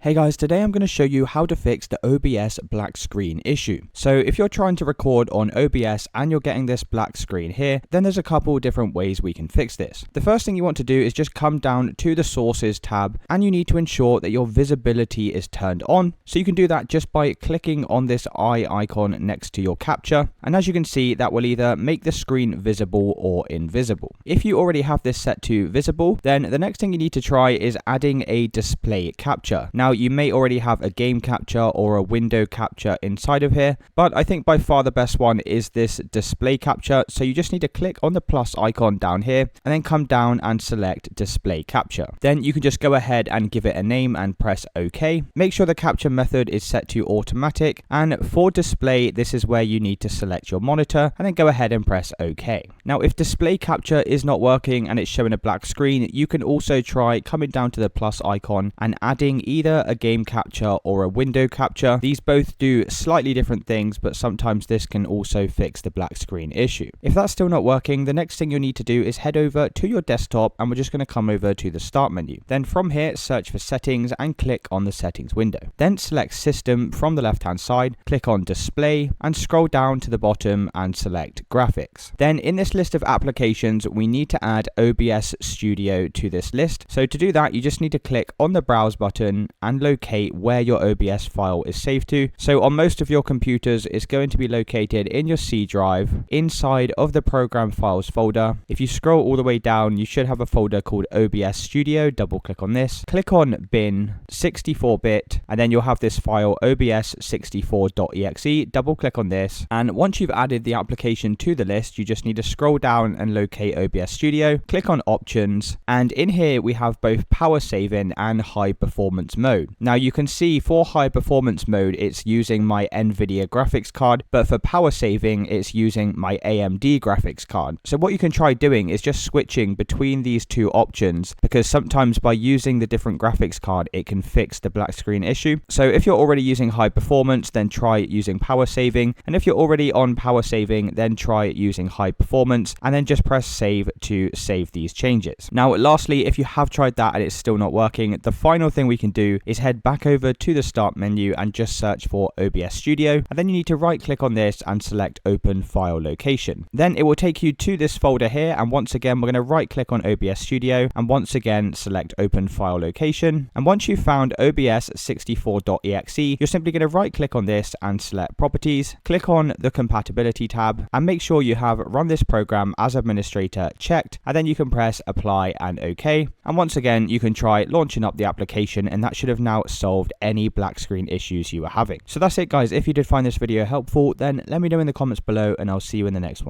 Hey guys, today I'm going to show you how to fix the OBS black screen issue. So if you're trying to record on OBS and you're getting this black screen here, then there's a couple different ways we can fix this. The first thing you want to do is just come down to the sources tab and you need to ensure that your visibility is turned on. So you can do that just by clicking on this eye icon next to your capture. And as you can see, that will either make the screen visible or invisible. If you already have this set to visible, then the next thing you need to try is adding a display capture. Now, you may already have a game capture or a window capture inside of here, but I think by far the best one is this display capture. So you just need to click on the plus icon down here and then come down and select display capture. Then you can just go ahead and give it a name and press OK. Make sure the capture method is set to automatic, and for display, this is where you need to select your monitor and then go ahead and press OK. Now, if display capture is not working and it's showing a black screen, you can also try coming down to the plus icon and adding either a game capture or a window capture. These both do slightly different things, but sometimes this can also fix the black screen issue. If that's still not working, the next thing you'll need to do is head over to your desktop, and we're just going to come over to the start menu. Then from here, search for settings and click on the settings window. Then select system from the left hand side, click on display and scroll down to the bottom and select graphics. Then in this list of applications, we need to add OBS Studio to this list. So to do that, you just need to click on the browse button and locate where your OBS file is saved to. So on most of your computers, it's going to be located in your C drive inside of the program files folder. If you scroll all the way down, you should have a folder called OBS Studio. Double click on this, click on bin 64-bit, and then you'll have this file obs64.exe. Double click on this, and once you've added the application to the list, you just need to scroll down and locate OBS Studio. Click on options, and in here we have both power saving and high performance mode. Now you can see for high performance mode, it's using my NVIDIA graphics card, but for power saving, it's using my AMD graphics card. So what you can try doing is just switching between these two options, because sometimes by using the different graphics card, it can fix the black screen issue. So if you're already using high performance, then try using power saving. And if you're already on power saving, then try using high performance, and then just press save to save these changes. Now, lastly, if you have tried that and it's still not working, the final thing we can do is head back over to the start menu and just search for OBS Studio, and then you need to right click on this and select open file location. Then it will take you to this folder here, and once again we're going to right click on OBS Studio and once again select open file location. And once you've found obs64.exe, you're simply going to right click on this and select properties, click on the compatibility tab and make sure you have run this program as administrator checked, and then you can press apply and OK. And once again you can try launching up the application, and that should have now solved any black screen issues you were having. So that's it guys. If you did find this video helpful, then let me know in the comments below, and I'll see you in the next one.